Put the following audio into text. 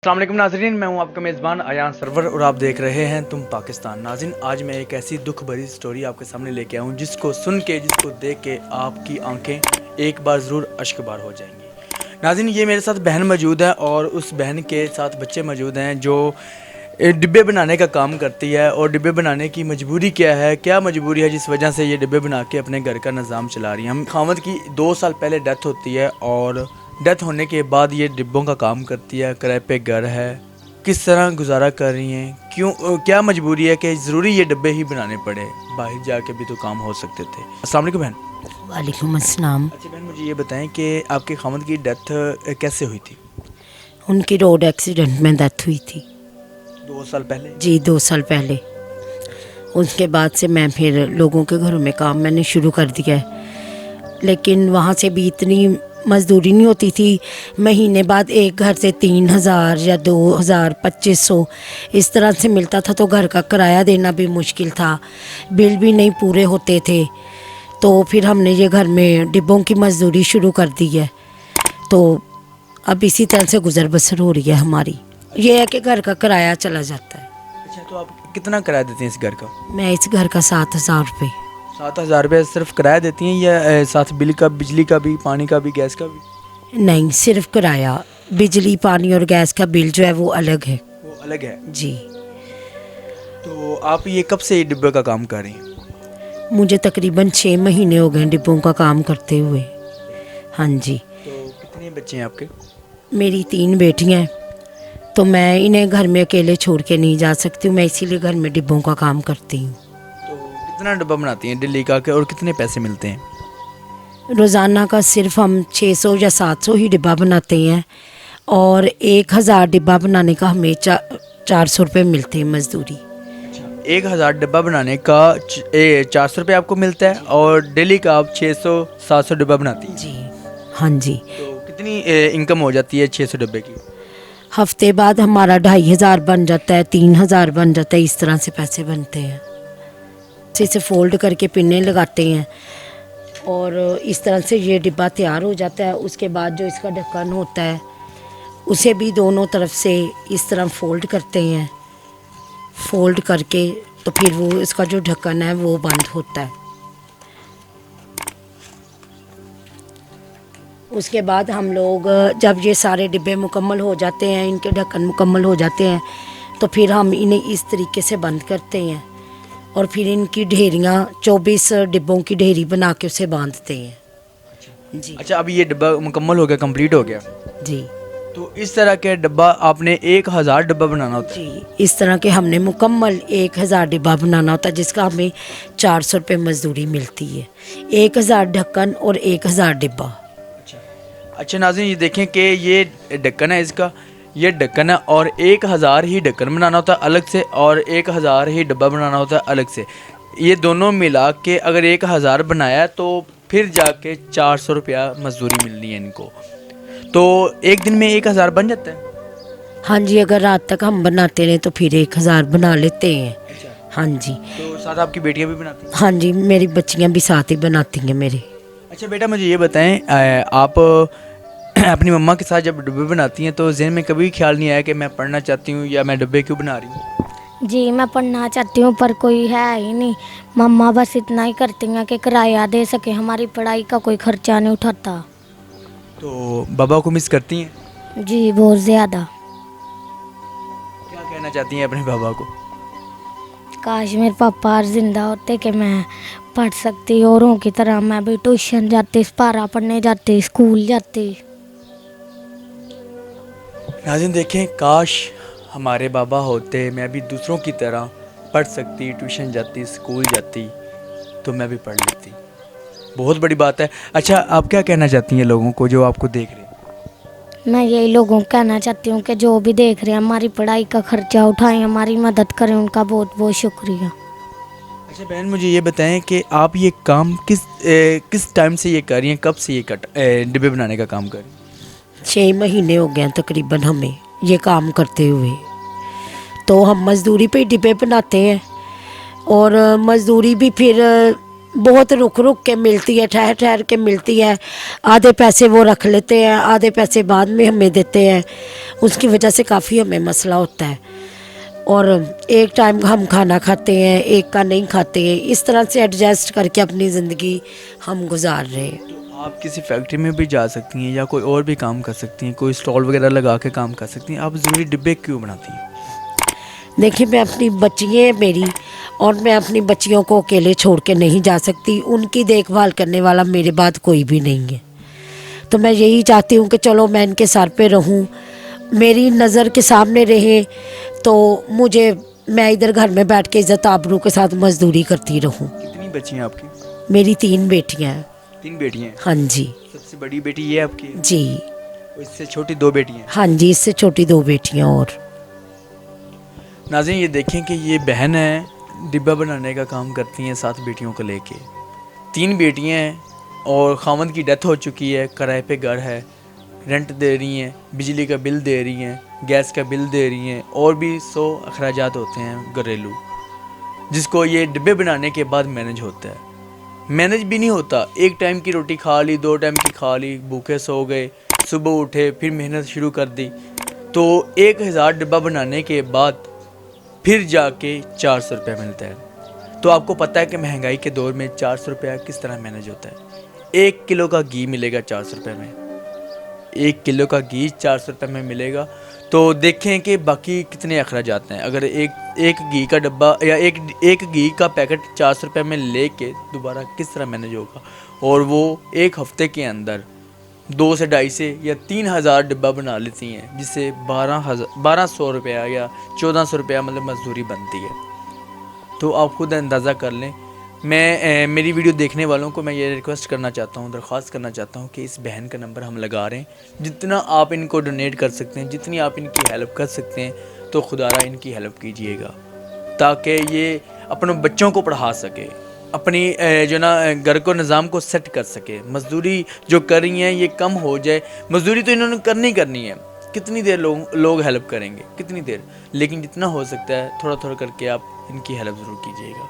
अस्सलाम वालेकुम नाज़रीन, मैं हूं आपका मेज़बान अयान सरवर और आप देख रहे हैं तुम पाकिस्तान। नाज़रीन, आज मैं एक ऐसी दुख भरी स्टोरी आपके सामने लेके आया हूं जिसको सुन के, जिसको देख के आपकी आंखें एक बार ज़रूर अश्कबार हो जाएंगी। नाज़रीन, ये मेरे साथ बहन मौजूद है और उस बहन के साथ बच्चे मौजूद हैं जो डिब्बे बनाने का काम करती है। और डिब्बे बनाने की मजबूरी क्या मजबूरी है जिस वजह से ये डिब्बे बना के अपने घर का निज़ाम चला रही हैं। हम खामद की 2 साल पहले डेथ होती है और डेथ होने के बाद ये डिब्बों का काम करती है, किराए पे घर है। किस तरह गुजारा कर रही हैं, क्या मजबूरी है कि ज़रूरी ये डिब्बे ही बनाने पड़े, बाहर जाके भी तो काम हो सकते थे। अस्सलाम वालेकुम बहन। वालेकुम अस्सलाम। अच्छा बहन, मुझे ये बताएं कि आपके खामद की डेथ कैसे हुई थी? उनकी रोड एक्सीडेंट में डेथ हुई थी 2 साल पहले? जी, 2 साल पहले। उसके बाद से मैं फिर लोगों के घरों में काम मैंने शुरू कर दिया है, लेकिन वहाँ से भी इतनी मजदूरी नहीं होती थी। महीने बाद एक घर से 3,000 या 2,000 2500 इस तरह से मिलता था, तो घर का किराया देना भी मुश्किल था, बिल भी नहीं पूरे होते थे। तो फिर हमने ये घर में डिब्बों की मजदूरी शुरू कर दी है। तो अब इसी तरह से गुजर बसर हो रही है हमारी। ये है कि घर का किराया चला जाता है। अच्छा, तो आप कितना किराया देती हैं इस घर का? मैं इस घर का 7,000 रुपये। 7,000 रुपये सिर्फ किराया देती हैं या साथ बिल का, बिजली का भी, पानी का भी, गैस का भी? नहीं, सिर्फ किराया। बिजली, पानी और गैस का बिल जो है वो अलग है। वो अलग है जी। तो आप ये कब से ये डिब्बे का काम कर रही हैं? मुझे तकरीबन 6 महीने हो गए डिब्बों का काम करते हुए। हाँ जी। तो कितने बच्चे हैं आपके? मेरी 3 बेटियाँ हैं, तो मैं इन्हें घर में अकेले छोड़ के नहीं जा सकती हूँ। मैं इसीलिए घर में डिब्बों का काम करती हूँ। तो कितना डिब्बा बनाती हैं दिल्ली का के और कितने पैसे मिलते हैं? रोज़ाना का सिर्फ हम 600 या 700 ही डिब्बा बनाते हैं और 1,000 डिब्बा बनाने का हमें 400 रुपये मिलते हैं मजदूरी। 1,000 डिब्बा बनाने का 400 रुपये आपको मिलता है और डेली का आप 600-700 डिब्बा बनाती हैं? जी हाँ जी। तो कितनी इनकम हो जाती है 600 डिब्बे की? हफ्ते बाद हमारा 2,500 बन जाता है, 3,000 बन जाता है। इस तरह से पैसे बनते हैं। इसे फोल्ड करके पिन्ने लगाते हैं और इस तरह से ये डिब्बा तैयार हो जाता है। उसके बाद जो इसका ढक्कन होता है उसे भी दोनों तरफ से इस तरह फोल्ड करते हैं। फोल्ड करके तो फिर वो इसका जो ढक्कन है वो बंद होता है। उसके बाद हम लोग जब ये सारे डिब्बे मुकम्मल हो जाते हैं, इनके ढक्कन मुकम्मल हो जाते हैं, तो फिर हम इन्हें इस तरीके से बंद करते हैं और फिर इनकी ढेरियाँ 24 डिब्बों की ढेरी बना के उसे बांधते हैं। जी। अच्छा, अभी ये डिब्बा मुकम्मल हो गया, कंप्लीट हो गया। जी तो इस तरह के डिब्बा आपने 1,000 डिब्बा बनाना होता है? जी, इस तरह के हमने मुकम्मल 1,000 डिब्बा बनाना होता है, जिसका हमें 400 रुपये मजदूरी मिलती है। 1,000 ढक्कन और 1,000 डिब्बा। अच्छा नाज़रीन, ये देखें कि ये ढक्कन है, इसका ये ढक्कन है और 1,000 ही ढक्कन बनाना होता है अलग से और 1,000 ही डब्बा बनाना होता है अलग से। ये दोनों मिला के अगर 1,000 बनाया तो फिर जाके 400 रुपया मजदूरी मिलनी है इनको। तो एक दिन में 1,000 बन जाता है? हाँ जी, अगर रात तक हम बनाते रहे तो फिर 1,000 बना लेते हैं। हाँ जी। तो साथ आपकी बेटियां भी बनाती हैं? हाँ जी, मेरी बच्चियाँ भी साथ ही बनाती हैं मेरे। अच्छा बेटा, मुझे ये बताएं, आप अपनी मम्मा के साथ जब डिब्बे बनाती हैं तो ज़हन में कभी ख्याल नहीं आया कि मैं पढ़ना चाहती हूँ या मैं डिब्बे क्यों बना रही हूँ? जी, मैं पढ़ना चाहती हूँ पर कोई है ही नहीं। मम्मा बस इतना ही करती हैं कि किराया दे सके, हमारी पढ़ाई का कोई खर्चा नहीं उठाता। तो बाबा को मिस करती हैं? जी, बहुत ज़्यादा। क्या कहना चाहती हैं अपने बाबा को? काश मेरे पापा आज जिंदा होते कि मैं पढ़ सकती, औरों की तरह मैं भी ट्यूशन जाती, पारा पढ़ने जाती, स्कूल जाती। नाज़रीन देखें, काश हमारे बाबा होते, मैं भी दूसरों की तरह पढ़ सकती, ट्यूशन जाती, स्कूल जाती, तो मैं भी पढ़ लेती। बहुत बड़ी बात है। अच्छा, आप क्या कहना चाहती हैं लोगों को जो आपको देख रहे हैं? मैं यही लोगों को कहना चाहती हूँ कि जो भी देख रहे हैं हमारी पढ़ाई का खर्चा उठाएं, हमारी मदद करें, उनका बहुत बहुत शुक्रिया। अच्छा बहन, मुझे ये बताएं कि आप ये काम किस टाइम से ये कर रही हैं, कब से ये डिब्बे बनाने का काम कर रही हैं? 6 महीने हो गए तकरीबन हमें ये काम करते हुए। तो हम मजदूरी पे डिब्बे बनाते हैं और मजदूरी भी फिर बहुत रुक रुक के मिलती है, ठहर ठहर के मिलती है। आधे पैसे वो रख लेते हैं, आधे पैसे बाद में हमें देते हैं। उसकी वजह से काफ़ी हमें मसला होता है। और एक टाइम हम खाना खाते हैं, एक का नहीं खाते हैं। इस तरह से एडजस्ट करके अपनी ज़िंदगी हम गुजार रहे हैं। तो आप किसी फैक्ट्री में भी जा सकती हैं या कोई और भी काम कर सकती हैं, कोई स्टॉल वगैरह लगा के काम कर सकती हैं, आप ज़रूरी डिब्बे क्यों बनाती हैं? देखिए, मैं अपनी बच्ची है मेरी, और मैं अपनी बच्चियों को अकेले छोड़ के नहीं जा सकती। उनकी देखभाल करने वाला मेरे बाद कोई भी नहीं है। तो मैं यही चाहती हूँ कि चलो मैं इनके सर पे रहूँ, मेरी नज़र के सामने रहे, तो मैं इधर घर में बैठ के इज़्ज़त आबरू के साथ मजदूरी करती रहूँ। कितनी बच्ची हैं आपकी? मेरी 3 बेटियाँ हैं। 3 बेटियाँ हैं। हाँ जी। सबसे बड़ी बेटी ये है आपकी? जी। और इससे छोटी 2 बेटियाँ हैं। हाँ जी, इससे छोटी 2 बेटियाँ और। नाज़रीन, ये देखें कि ये बहन है, डिब्बा बनाने का काम करती हैं 7 बेटियों को लेके। 3 बेटियां हैं और खामद की डेथ हो चुकी है, किराए पे घर है, रेंट दे रही हैं, बिजली का बिल दे रही हैं, गैस का बिल दे रही हैं, और भी 100 अखराजात होते हैं घरेलू, जिसको ये डिब्बे बनाने के बाद मैनेज होता है। मैनेज भी नहीं होता, एक टाइम की रोटी खा ली, 2 टाइम की खा ली, भूखे सो गए, सुबह उठे फिर मेहनत शुरू कर दी, तो 1000 डिब्बा बनाने के बाद फिर जाके 400 रुपये मिलता है। तो आपको पता है कि महंगाई के दौर में 400 रुपया किस तरह मैनेज होता है। 1 किलो का घी मिलेगा 400 रुपये में, 1 किलो का घी 400 रुपये में मिलेगा। तो देखें कि बाकी कितने अखराजात हैं। अगर एक घी का डब्बा या एक घी का पैकेट 400 रुपये में लेके दोबारा किस तरह मैनेज होगा, और वो एक हफ्ते के अंदर 2 से 2.5 से या 3000 डिब्बा बना लेती हैं, जिससे 1200 रुपया या 1400 रुपया मतलब मजदूरी बनती है। तो आप खुद अंदाज़ा कर लें। मैं मेरी वीडियो देखने वालों को मैं ये रिक्वेस्ट करना चाहता हूँ, दरख्वास्त करना चाहता हूँ कि इस बहन का नंबर हम लगा रहे हैं। जितना आप इनको डोनेट कर सकते हैं, जितनी आप इनकी हेल्प कर सकते हैं, तो खुदारा इनकी हेल्प कीजिएगा, ताकि ये अपने बच्चों को पढ़ा सके, अपनी जो ना घर को निज़ाम को सेट कर सके। मजदूरी जो कर रही हैं ये कम हो जाए। मजदूरी तो इन्होंने करनी है, कितनी देर लोग हेल्प करेंगे, कितनी देर, लेकिन जितना हो सकता है थोड़ा थोड़ा करके आप इनकी हेल्प ज़रूर कीजिएगा।